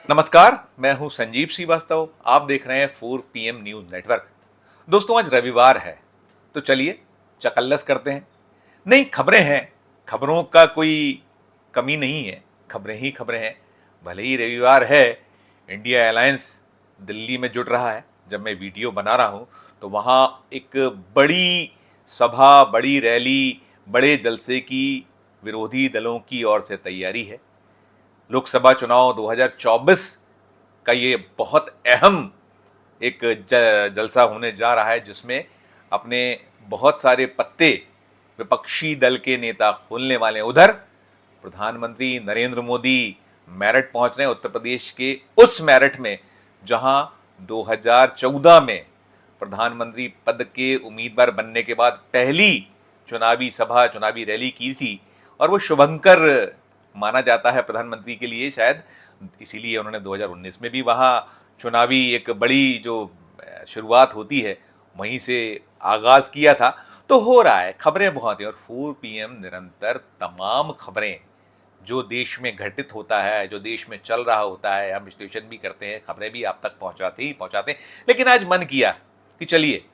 नमस्कार, मैं हूं संजीव श्रीवास्तव। आप देख रहे हैं 4 PM न्यूज नेटवर्क। दोस्तों, आज रविवार है, तो चलिए चकल्लस करते हैं। नई खबरें हैं। खबरों का कोई कमी नहीं है, खबरें ही खबरें हैं। भले ही रविवार है, इंडिया अलायंस दिल्ली में जुट रहा है। जब मैं वीडियो बना रहा हूं तो वहां एक बड़ी सभा, बड़ी रैली, बड़े जलसे की विरोधी दलों की ओर से तैयारी है। लोकसभा चुनाव 2024 का ये बहुत अहम एक जलसा होने जा रहा है, जिसमें अपने बहुत सारे पत्ते विपक्षी दल के नेता खोलने वाले हैं। उधर प्रधानमंत्री नरेंद्र मोदी मेरठ पहुंच रहे हैं, उत्तर प्रदेश के उस मेरठ में जहां 2014 में प्रधानमंत्री पद के उम्मीदवार बनने के बाद पहली चुनावी सभा, चुनावी रैली की थी। और वो शुभंकर माना जाता है प्रधानमंत्री के लिए, शायद इसीलिए उन्होंने 2019 में भी वहाँ चुनावी एक बड़ी जो शुरुआत होती है वहीं से आगाज किया था। तो हो रहा है, खबरें बहुत हैं और 4 PM निरंतर तमाम खबरें जो देश में घटित होता है, जो देश में चल रहा होता है, हम विश्लेषण भी करते हैं, खबरें भी आप तक पहुंचाते हैं। लेकिन आज मन किया कि चलिए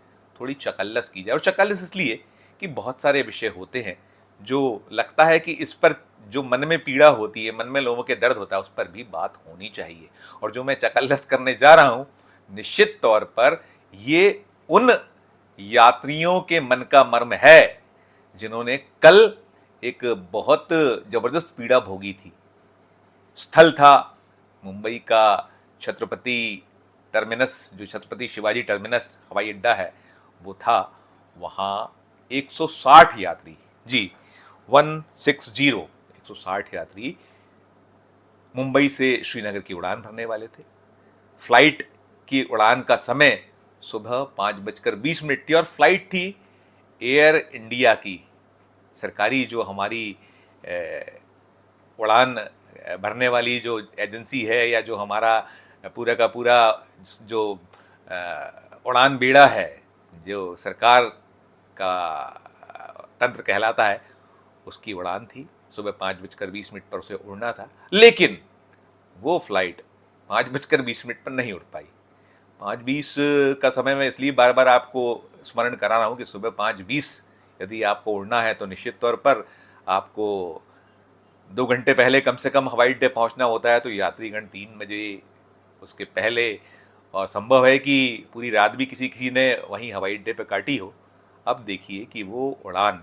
थोड़ी चकल्लस की जाए। और चकल्लस इसलिए कि बहुत सारे विषय होते हैं जो लगता है कि इस पर जो मन में पीड़ा होती है, मन में लोगों के दर्द होता है, उस पर भी बात होनी चाहिए। और जो मैं चकल्लस करने जा रहा हूं, निश्चित तौर पर ये उन यात्रियों के मन का मर्म है जिन्होंने कल एक बहुत जबरदस्त पीड़ा भोगी थी। स्थल था मुंबई का छत्रपति टर्मिनस, जो छत्रपति शिवाजी टर्मिनस हवाई अड्डा है वो था। वहाँ 160 यात्री, जी 160 160 यात्री मुंबई से श्रीनगर की उड़ान भरने वाले थे। फ्लाइट की उड़ान का समय सुबह 5:20 थी और फ्लाइट थी एयर इंडिया की, सरकारी जो हमारी उड़ान भरने वाली जो एजेंसी है, या जो हमारा पूरा का पूरा जो उड़ान बेड़ा है, जो सरकार का तंत्र कहलाता है, उसकी उड़ान थी। सुबह 5:20 पर उसे उड़ना था, लेकिन वो फ्लाइट 5:20 पर नहीं उड़ पाई। 5:20 का समय मैं इसलिए बार बार आपको स्मरण करा रहा हूँ कि सुबह 5:20 यदि आपको उड़ना है तो निश्चित तौर पर आपको 2 घंटे पहले कम से कम हवाई अड्डे पहुँचना होता है। तो यात्रीगण 3 बजे उसके पहले, और संभव है कि पूरी रात भी किसी किसी ने वहीं हवाई अड्डे पर काटी हो। अब देखिए कि वो उड़ान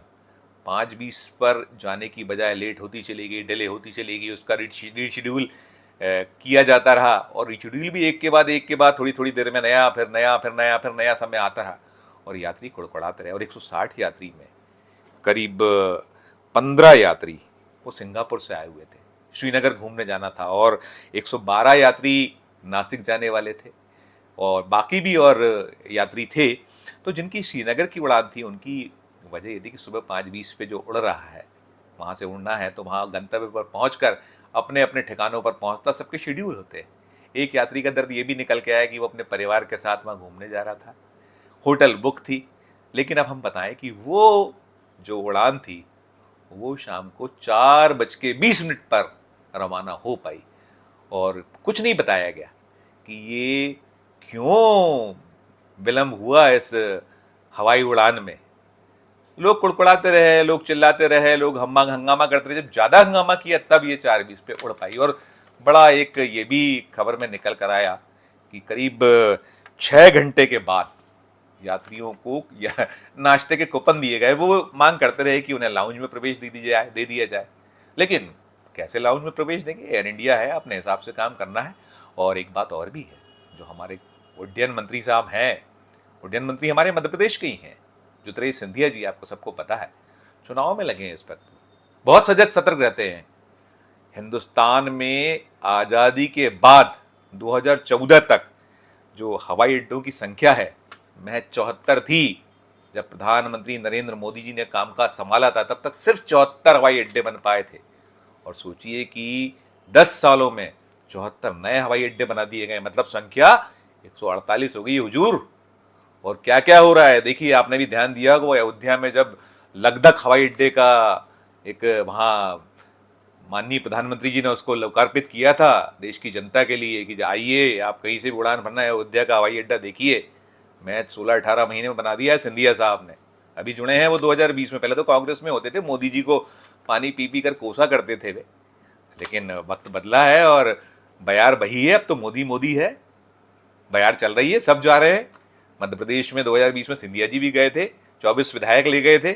5:20 पर जाने की बजाय लेट होती चली गई, डिले होती चली गई, उसका रीशेड्यूल किया जाता रहा। और रीशेड्यूल भी एक के बाद थोड़ी थोड़ी देर में नया, फिर नया, फिर नया, फिर नया समय आता रहा और यात्री कुड़कुड़ाते रहे। और 160 यात्री में करीब 15 यात्री वो सिंगापुर से आए हुए थे, श्रीनगर घूमने जाना था, और 112 यात्री नासिक जाने वाले थे, और बाकी भी और यात्री थे। तो जिनकी श्रीनगर की उड़ान थी, उनकी वजह ये थी कि सुबह 5:20 पे जो उड़ रहा है, वहाँ से उड़ना है, तो वहाँ गंतव्य पर पहुँचकर अपने अपने ठिकानों पर पहुँचता सबके शेड्यूल होते हैं। एक यात्री का दर्द ये भी निकल के आया कि वो अपने परिवार के साथ वहाँ घूमने जा रहा था, होटल बुक थी। लेकिन अब हम बताएं कि वो जो उड़ान थी वो शाम को 4:20 पर रवाना हो पाई, और कुछ नहीं बताया गया कि ये क्यों विलंब हुआ इस हवाई उड़ान में। लोग कुड़कुड़ाते रहे, लोग चिल्लाते रहे, लोग हंगामा करते रहे। जब ज़्यादा हंगामा किया तब ये 4:20 पे उड़ पाई। और बड़ा एक ये भी खबर में निकल कर आया कि करीब 6 घंटे के बाद यात्रियों को नाश्ते के कूपन दिए गए। वो मांग करते रहे कि उन्हें लाउंज में प्रवेश दे दिया जाए। लेकिन कैसे लाउंज में प्रवेश देंगे? एयर इंडिया है, अपने हिसाब से काम करना है। और एक बात और भी है, जो हमारे उड्डयन मंत्री साहब हैं, उड्डयन मंत्री हमारे मध्य प्रदेश के ही हैं, ज्योतिरादित्य सिंधिया जी, आपको सबको पता है, चुनाव में लगे हैं इस वक्त, बहुत सजग सतर्क रहते हैं। हिंदुस्तान में आज़ादी के बाद 2014 तक जो हवाई अड्डों की संख्या है महज 74 थी। जब प्रधानमंत्री नरेंद्र मोदी जी ने कामकाज संभाला था, तब तक सिर्फ 74 हवाई अड्डे बन पाए थे। और सोचिए कि 10 सालों में 74 नए हवाई अड्डे बना दिए गए, मतलब संख्या 148 हो गई हुजूर। और क्या क्या हो रहा है देखिए, आपने भी ध्यान दिया कि वो अयोध्या में जब लगधक हवाई अड्डे का एक वहाँ माननीय प्रधानमंत्री जी ने उसको लोकार्पित किया था देश की जनता के लिए कि आइए आप कहीं से भी उड़ान भरना है, अयोध्या का हवाई अड्डा देखिए। मैच 16-18 महीने में बना दिया है सिंधिया साहब ने। अभी जुड़े हैं वो 2020 में, पहले तो कांग्रेस में होते थे, मोदी जी को पानी पी पी कर कोसा करते थे वे। लेकिन वक्त बदला है और बयार बही है, अब तो मोदी मोदी है, बयार चल रही है, सब जा रहे हैं। मध्य प्रदेश में 2020 में सिंधिया जी भी गए थे, 24 विधायक ले गए थे,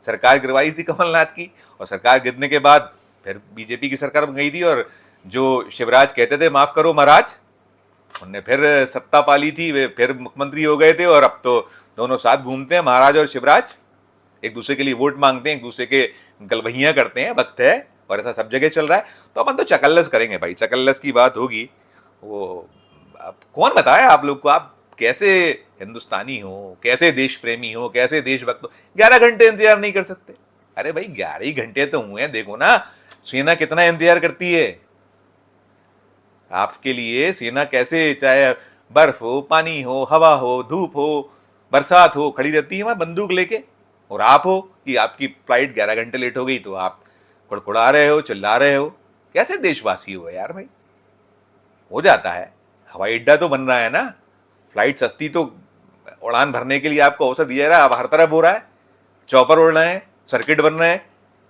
सरकार गिरवाई थी कमलनाथ की, और सरकार गिरने के बाद फिर बीजेपी की सरकार गई थी, और जो शिवराज कहते थे माफ करो महाराज, उनने फिर सत्ता पाली थी, वे फिर मुख्यमंत्री हो गए थे, और अब तो दोनों साथ घूमते हैं, महाराज और शिवराज, एक दूसरे के लिए वोट मांगते हैं, एक दूसरे के गलबहियां करते हैं, वक्त है, और ऐसा सब जगह चल रहा है। तो अपन तो चकल्लस करेंगे भाई, चकल्लस की बात होगी। वो अब कौन बताया आप लोग को, आप कैसे हिंदुस्तानी हो, कैसे देश प्रेमी हो, कैसे देशभक्त हो, 11 घंटे इंतजार नहीं कर सकते? अरे भाई 11 ही घंटे तो हुए हैं, देखो ना सेना कितना इंतजार करती है आपके लिए। सेना कैसे, चाहे बर्फ हो, पानी हो, हवा हो, धूप हो, बरसात हो, खड़ी रहती है वहां बंदूक लेके। और आप हो कि आपकी फ्लाइट 11 घंटे लेट हो गई तो आप कुड़कुड़ा रहे हो, चिल्ला रहे हो। कैसे देशवासी हो यार भाई? हो जाता है, हवाई अड्डा तो बन रहा है ना, फ्लाइट सस्ती तो उड़ान भरने के लिए आपको अवसर दिया जा रहा है। अब हर तरफ हो रहा है, चौपर उड़ रहे हैं, सर्किट बन रहे हैं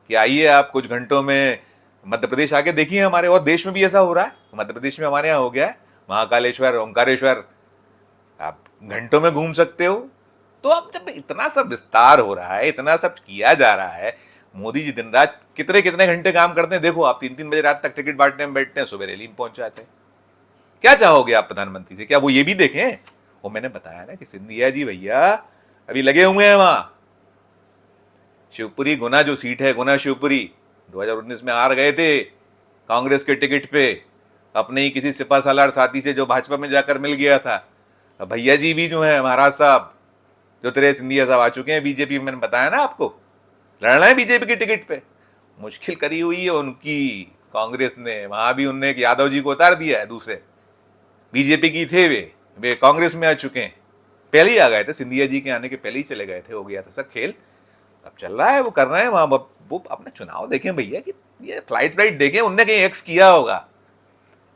कि आइए आप कुछ घंटों में मध्य प्रदेश आके देखिए हमारे। और देश में भी ऐसा हो रहा है, मध्य प्रदेश में हमारे यहाँ हो गया है, महाकालेश्वर, ओंकारेश्वर, आप घंटों में घूम सकते हो। तो अब जब इतना सब विस्तार हो रहा है, इतना सब किया जा रहा है, मोदी जी दिन रात कितने कितने घंटे काम करते हैं, देखो आप 3-3 बजे रात तक टिकट बांटने में बैठते हैं, सुबह रैली में पहुंच जाते हैं। क्या चाहोगे आप प्रधानमंत्री से? क्या वो ये भी देखें? वो मैंने बताया ना कि सिंधिया जी भैया अभी लगे हुए हैं वहां, शिवपुरी गुना जो सीट है, गुना शिवपुरी, 2019 में हार गए थे कांग्रेस के टिकट पे, अपने ही किसी सिपा सालार साथी से जो भाजपा में जाकर मिल गया था। अब भैया जी भी जो है महाराज साहब, जो तेरे सिंधिया साहब आ चुके हैं बीजेपी में, मैंने बताया ना आपको, लड़ना है बीजेपी की टिकट पे। मुश्किल करी हुई है उनकी कांग्रेस ने, वहां भी उनने यादव जी को उतार दिया है, दूसरे बीजेपी की थे वे कांग्रेस में आ चुके हैं। पहले ही आ गए थे, सिंधिया जी के आने के पहले ही चले गए थे, हो गया था सब खेल। अब चल रहा है, वो कर रहे हैं वहां। वो अपना चुनाव देखें भैया, कि ये फ्लाइट देखें, उनने कहीं एक्स किया होगा,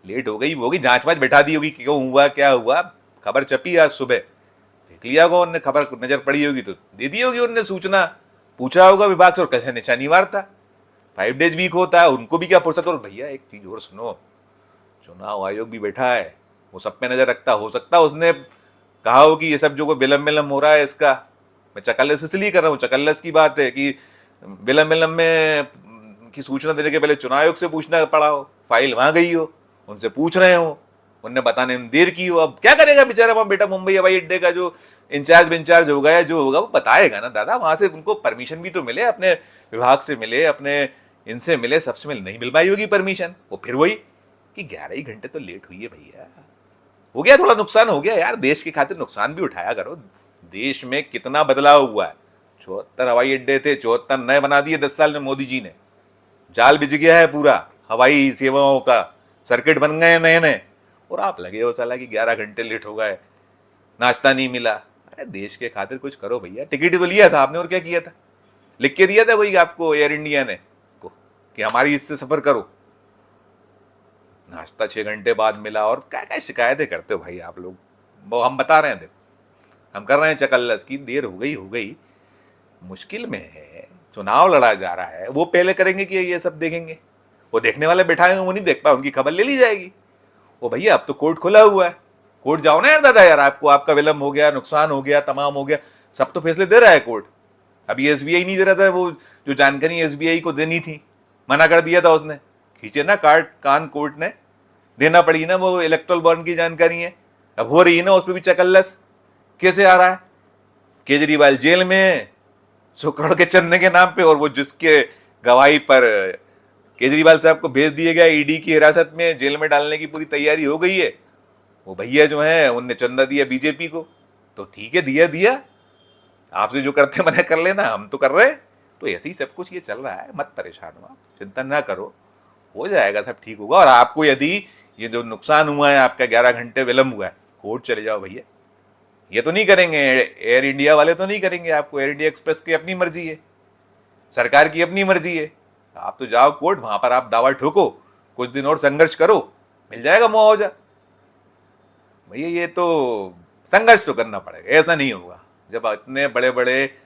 लेट हो गई, वो होगी जांच वाँच बैठा दी होगी, क्यों हुआ क्या हुआ, खबर छपी आज सुबह, देख लिया होगा उनने, खबर नजर पड़ी होगी तो दे दी होगी उनने सूचना, पूछा होगा विभाग से, और कैसे शनिवार था, 5 डेज वीक होता है, उनको भी क्या फुर्सत। और भैया एक चीज और सुनो, चुनाव आयोग भी बैठा है, वो सब पे नजर रखता, हो सकता है उसने कहा हो कि ये सब जो विलम्ब विलम्ब हो रहा है इसका, मैं चकल्लस इसलिए कर रहा हूँ, चकल्लस की बात है कि विलम्ब विलम्ब में की सूचना देने के पहले चुनाव आयोग से पूछना पड़ा हो, फाइल वहां गई हो, उनसे पूछ रहे हो, उनने बताने में देर की हो। अब क्या करेगा बेचारा वहां बेटा, मुंबई हवाई अड्डे का जो इंचार्ज होगा या जो होगा वो बताएगा ना दादा, वहां से उनको परमिशन भी तो मिले, अपने विभाग से मिले, अपने इनसे मिले, सबसे मिले, नहीं मिल पाई होगी परमिशन। वो फिर वही कि 11 ही घंटे तो लेट हुई है भैया, हो गया थोड़ा नुकसान हो गया यार, देश की खातिर नुकसान भी उठाया करो। देश में कितना बदलाव हुआ है, 74 हवाई अड्डे थे, 74 नए बना दिए 10 साल में मोदी जी ने, जाल बिछ गया है पूरा हवाई सेवाओं का, सर्किट बन गए नए नए, और आप लगे हो साला कि 11 घंटे लेट हो गए, नाश्ता नहीं मिला। अरे देश के खातिर कुछ करो भैया, टिकट ही तो लिया था आपने, और क्या किया था, लिख के दिया था कोई आपको एयर इंडिया ने को कि हमारी इससे सफर करो, नाश्ता 6 घंटे बाद मिला, और क्या क्या शिकायतें करते हो भाई आप लोग। वो हम बता रहे हैं, देखो हम कर रहे हैं चकल्लस की, देर हो गई, मुश्किल में है, चुनाव लड़ा जा रहा है, वो पहले करेंगे कि ये सब देखेंगे? वो देखने वाले बैठाए वो नहीं देख पाए, उनकी खबर ले ली जाएगी। वो भैया अब तो कोर्ट खुला हुआ है, कोर्ट जाओ ना यार दादा, यार आपको आपका विलम्ब हो गया, नुकसान हो गया, तमाम हो गया, सब तो फैसले दे रहा है कोर्ट। अभी एसबीआई नहीं दे रहा था, वो जो जानकारी एसबीआई को देनी थी मना कर दिया था उसने, खींचे ना कान कोर्ट ने, देना पड़ी ना, वो इलेक्ट्रल बॉन्ड की जानकारी है, अब हो रही है ना उस पर भी चकल्लस। कैसे आ रहा है, केजरीवाल जेल में 100 करोड़ के चंदे के नाम पे, और वो जिसके गवाही पर केजरीवाल साहब को भेज दिया गया ईडी की हिरासत में, जेल में डालने की पूरी तैयारी हो गई है, वो भैया जो है उनने चंदा दिया बीजेपी को, तो ठीक है दिया, आपसे जो करते मना कर लेना, हम तो कर रहे हैं। तो ऐसे ही सब कुछ ये चल रहा है, मत परेशान हो आप, चिंता ना करो, हो जाएगा, सब ठीक होगा। और आपको यदि ये जो नुकसान हुआ है आपका, 11 घंटे विलम्ब हुआ है, कोर्ट चले जाओ भैया, ये तो नहीं करेंगे एयर इंडिया वाले, तो नहीं करेंगे आपको, एयर इंडिया एक्सप्रेस की अपनी मर्जी है, सरकार की अपनी मर्जी है, आप तो जाओ कोर्ट, वहां पर आप दावा ठोको, कुछ दिन और संघर्ष करो, मिल जाएगा मुआवजा। भैया ये तो संघर्ष तो करना पड़ेगा, ऐसा नहीं होगा। जब इतने बड़े बड़े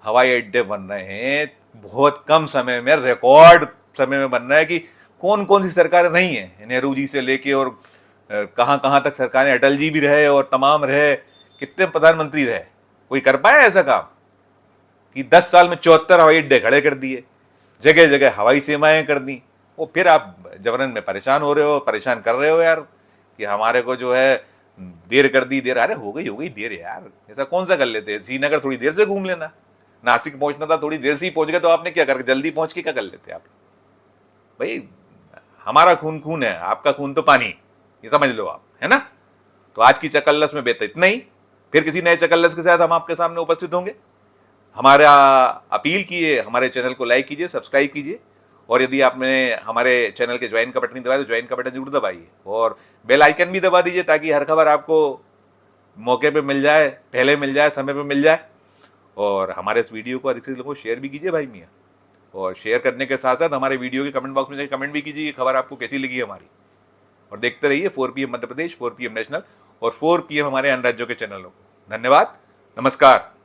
हवाई अड्डे बन रहे हैं बहुत कम समय में, रिकॉर्ड समय में बन रहा है, कि कौन कौन सी सरकारें नहीं है, नेहरू जी से लेके और कहाँ कहाँ तक सरकारें, अटल जी भी रहे और तमाम रहे, कितने प्रधानमंत्री रहे, कोई कर पाया ऐसा काम कि 10 साल में 74 हवाई अड्डे खड़े कर दिए, जगह जगह हवाई सेवाएं कर दी। वो फिर आप जबरन में परेशान हो रहे हो, परेशान कर रहे हो यार, कि हमारे को जो है देर कर दी, देर, अरे हो गई देर यार, ऐसा कौन सा कर लेते? श्रीनगर थोड़ी देर से घूम लेना, नासिक पहुंचना था थोड़ी देर से ही पहुंच गए, तो आपने क्या कर, जल्दी पहुंच के क्या कर लेते आप? भाई हमारा खून खून है, आपका खून तो पानी, ये समझ लो आप, है ना? तो आज की चकल्लस में बेहतर इतना ही, फिर किसी नए चकल्लस के साथ हम आपके सामने उपस्थित होंगे। हमारा अपील कीजिए, हमारे चैनल को लाइक कीजिए, सब्सक्राइब कीजिए, और यदि आपने हमारे चैनल के ज्वाइन का बटन नहीं दबाया तो ज्वाइन का बटन जरूर दबाइए, और बेल आइकन भी दबा दीजिए, ताकि हर खबर आपको मौके पे मिल जाए, पहले मिल जाए, समय पे मिल जाए। और हमारे इस वीडियो को अधिक से अधिक लोगों को शेयर भी कीजिए भाई मियाँ, और शेयर करने के साथ साथ हमारे वीडियो के कमेंट बॉक्स में जाकर कमेंट भी कीजिए कि खबर आपको कैसी लगी हमारी। और देखते रहिए 4 PM Madhya Pradesh, 4 PM national और 4 PM हमारे अन्य राज्यों के चैनलों को। धन्यवाद, नमस्कार।